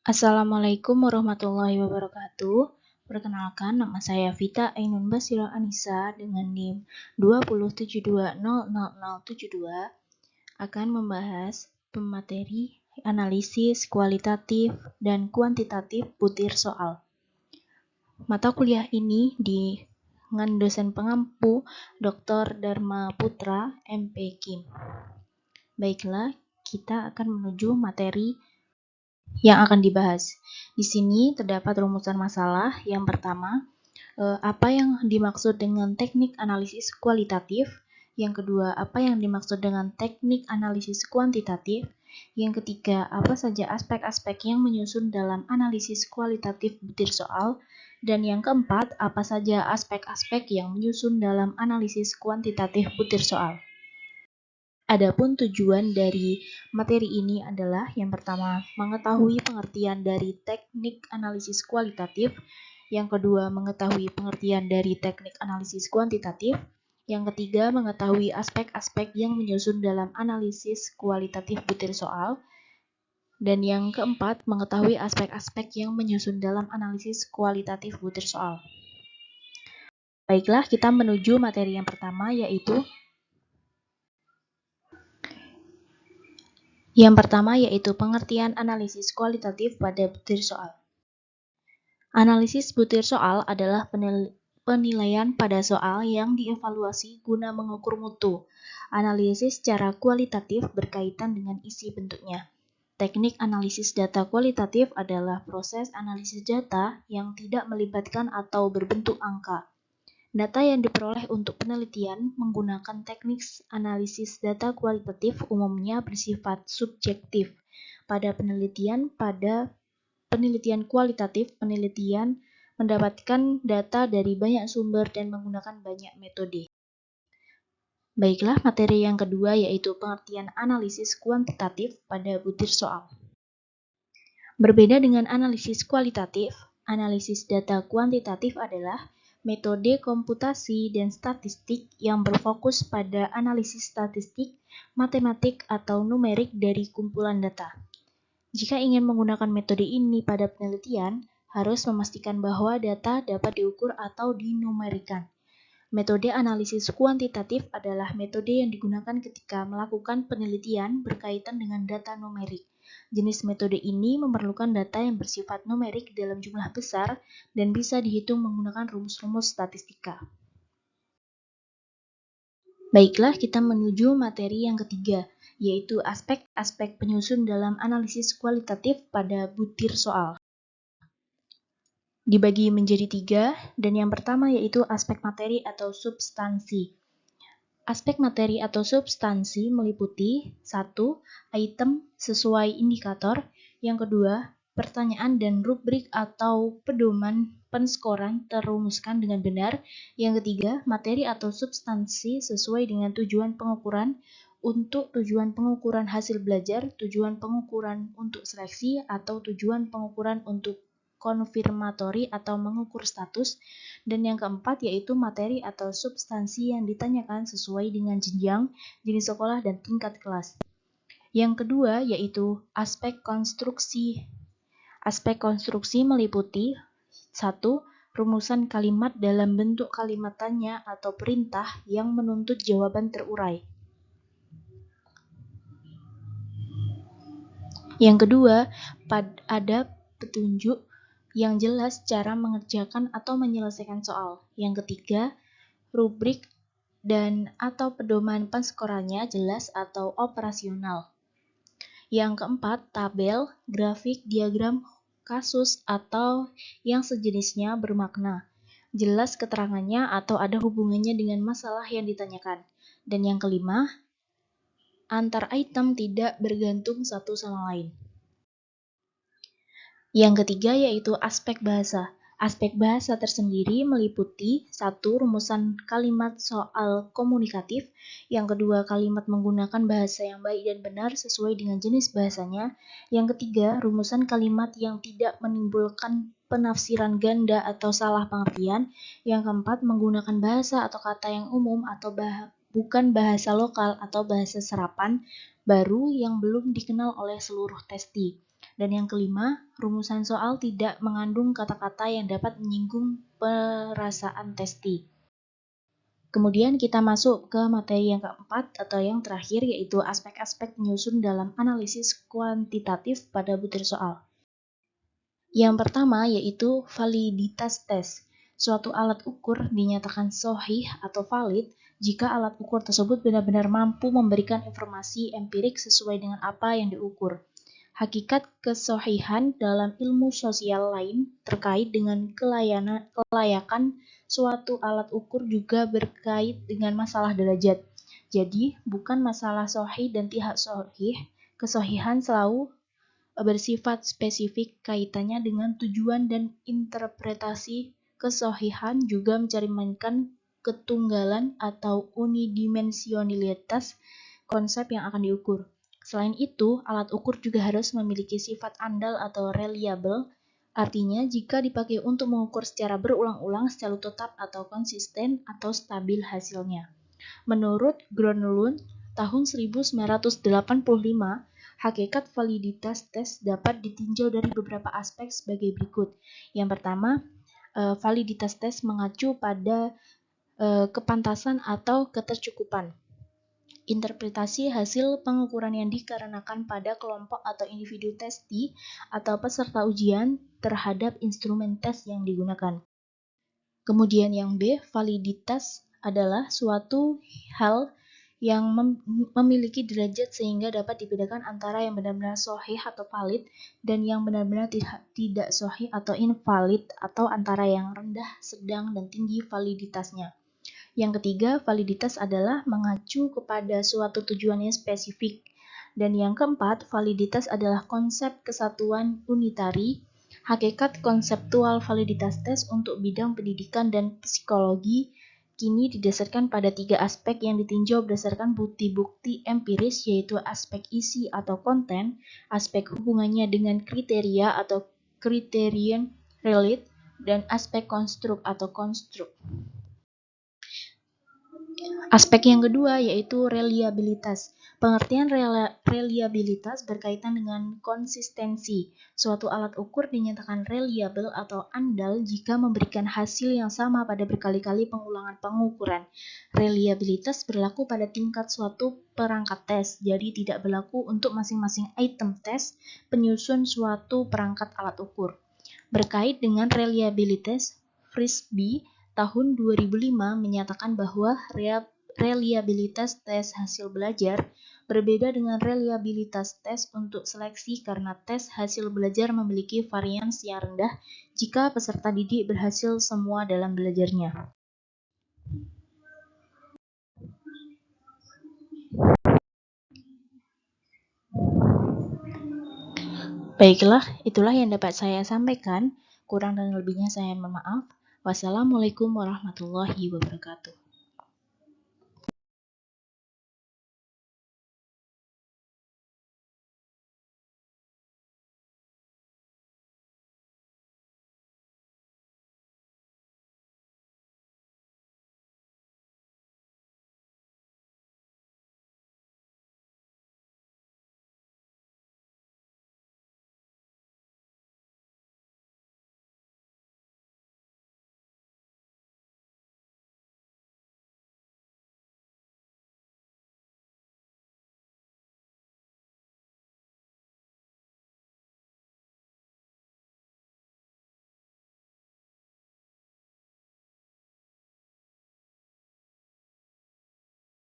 Assalamualaikum warahmatullahi wabarakatuh. Perkenalkan, nama saya Vita Ainun Basira Anissa dengan NIM 207200072 akan membahas pemateri analisis kualitatif dan kuantitatif butir soal. Mata kuliah ini dengan dosen pengampu Dr. Dharma Putra, MP.Kim. Baiklah, kita akan menuju materi yang akan dibahas. Di sini terdapat rumusan masalah. Yang pertama, apa yang dimaksud dengan teknik analisis kualitatif? Yang kedua, apa yang dimaksud dengan teknik analisis kuantitatif? Yang ketiga, apa saja aspek-aspek yang menyusun dalam analisis kualitatif butir soal? Dan yang keempat, apa saja aspek-aspek yang menyusun dalam analisis kuantitatif butir soal? Adapun tujuan dari materi ini adalah yang pertama, mengetahui pengertian dari teknik analisis kualitatif, yang kedua, mengetahui pengertian dari teknik analisis kuantitatif, yang ketiga, mengetahui aspek-aspek yang menyusun dalam analisis kualitatif butir soal, dan yang keempat, mengetahui aspek-aspek yang menyusun dalam analisis kualitatif butir soal. Baiklah, kita menuju materi yang pertama, yaitu pengertian analisis kualitatif pada butir soal. Analisis butir soal adalah penilaian pada soal yang dievaluasi guna mengukur mutu. Analisis secara kualitatif berkaitan dengan isi bentuknya. Teknik analisis data kualitatif adalah proses analisis data yang tidak melibatkan atau berbentuk angka. Data yang diperoleh untuk penelitian menggunakan teknik analisis data kualitatif umumnya bersifat subjektif. Pada penelitian kualitatif, penelitian mendapatkan data dari banyak sumber dan menggunakan banyak metode. Baiklah, materi yang kedua yaitu pengertian analisis kuantitatif pada butir soal. Berbeda dengan analisis kualitatif, analisis data kuantitatif adalah metode komputasi dan statistik yang berfokus pada analisis statistik, matematik, atau numerik dari kumpulan data. Jika ingin menggunakan metode ini pada penelitian, harus memastikan bahwa data dapat diukur atau dinumerikan. Metode analisis kuantitatif adalah metode yang digunakan ketika melakukan penelitian berkaitan dengan data numerik. Jenis metode ini memerlukan data yang bersifat numerik dalam jumlah besar dan bisa dihitung menggunakan rumus-rumus statistika. Baiklah, kita menuju materi yang ketiga, yaitu aspek-aspek penyusun dalam analisis kualitatif pada butir soal. Dibagi menjadi 3, dan yang pertama yaitu aspek materi atau substansi. Aspek materi atau substansi meliputi 1. Item sesuai indikator, yang kedua, pertanyaan dan rubrik atau pedoman penskoran terumuskan dengan benar, yang ketiga, materi atau substansi sesuai dengan tujuan pengukuran untuk tujuan pengukuran hasil belajar, tujuan pengukuran untuk seleksi, atau tujuan pengukuran untuk konfirmatori atau mengukur status, dan yang keempat yaitu materi atau substansi yang ditanyakan sesuai dengan jenjang, jenis sekolah, dan tingkat kelas. Yang kedua yaitu aspek konstruksi. Aspek konstruksi meliputi 1. Rumusan kalimat dalam bentuk kalimat tanya atau perintah yang menuntut jawaban terurai. Yang kedua, ada petunjuk yang jelas cara mengerjakan atau menyelesaikan soal. Yang ketiga, rubrik dan atau pedoman penskorannya jelas atau operasional. Yang keempat, tabel, grafik, diagram kasus atau yang sejenisnya bermakna. Jelas keterangannya atau ada hubungannya dengan masalah yang ditanyakan. Dan yang kelima, antar item tidak bergantung satu sama lain. Yang ketiga yaitu aspek bahasa. Aspek bahasa tersendiri meliputi 1. Rumusan kalimat soal komunikatif, yang kedua kalimat menggunakan bahasa yang baik dan benar sesuai dengan jenis bahasanya, yang ketiga rumusan kalimat yang tidak menimbulkan penafsiran ganda atau salah pengertian, yang keempat menggunakan bahasa atau kata yang umum atau bukan bahasa lokal atau bahasa serapan baru yang belum dikenal oleh seluruh testi. Dan yang kelima, rumusan soal tidak mengandung kata-kata yang dapat menyinggung perasaan testi. Kemudian kita masuk ke materi yang keempat atau yang terakhir, yaitu aspek-aspek penyusun dalam analisis kuantitatif pada butir soal. Yang pertama yaitu validitas tes. Suatu alat ukur dinyatakan sahih atau valid jika alat ukur tersebut benar-benar mampu memberikan informasi empirik sesuai dengan apa yang diukur. Hakikat kesahihan dalam ilmu sosial lain terkait dengan kelayakan suatu alat ukur juga berkait dengan masalah derajat. Jadi, bukan masalah sahih dan tidak sahih, kesahihan selalu bersifat spesifik, kaitannya dengan tujuan dan interpretasi. Kesahihan juga mencerminkan ketunggalan atau unidimensionalitas konsep yang akan diukur. Selain itu, alat ukur juga harus memiliki sifat andal atau reliable, artinya jika dipakai untuk mengukur secara berulang-ulang selalu tetap atau konsisten atau stabil hasilnya. Menurut Gronlund, tahun 1985, hakikat validitas tes dapat ditinjau dari beberapa aspek sebagai berikut. Yang pertama, validitas tes mengacu pada kepantasan atau ketercukupan. Interpretasi hasil pengukuran yang dikarenakan pada kelompok atau individu testi atau peserta ujian terhadap instrumen tes yang digunakan. Kemudian yang B, validitas adalah suatu hal yang memiliki derajat sehingga dapat dibedakan antara yang benar-benar sahih atau valid dan yang benar-benar tidak sahih atau invalid, atau antara yang rendah, sedang, dan tinggi validitasnya. Yang ketiga, validitas adalah mengacu kepada suatu tujuan yang spesifik. Dan yang keempat, validitas adalah konsep kesatuan unitari. Hakikat konseptual validitas tes untuk bidang pendidikan dan psikologi kini didasarkan pada 3 aspek yang ditinjau berdasarkan bukti-bukti empiris, yaitu aspek isi atau konten, aspek hubungannya dengan kriteria atau criterion relate, dan aspek konstruk atau konstruk. Aspek yang kedua yaitu reliabilitas. Pengertian reliabilitas berkaitan dengan konsistensi. Suatu alat ukur dinyatakan reliable atau andal jika memberikan hasil yang sama pada berkali-kali pengulangan pengukuran. Reliabilitas berlaku pada tingkat suatu perangkat tes, jadi tidak berlaku untuk masing-masing item tes penyusun suatu perangkat alat ukur. Berkait dengan reliabilitas, Frisbee tahun 2005 menyatakan bahwa reliabilitas tes hasil belajar berbeda dengan reliabilitas tes untuk seleksi karena tes hasil belajar memiliki varians yang rendah jika peserta didik berhasil semua dalam belajarnya. Baiklah, itulah yang dapat saya sampaikan. Kurang dan lebihnya saya mohon maaf. Wassalamualaikum warahmatullahi wabarakatuh.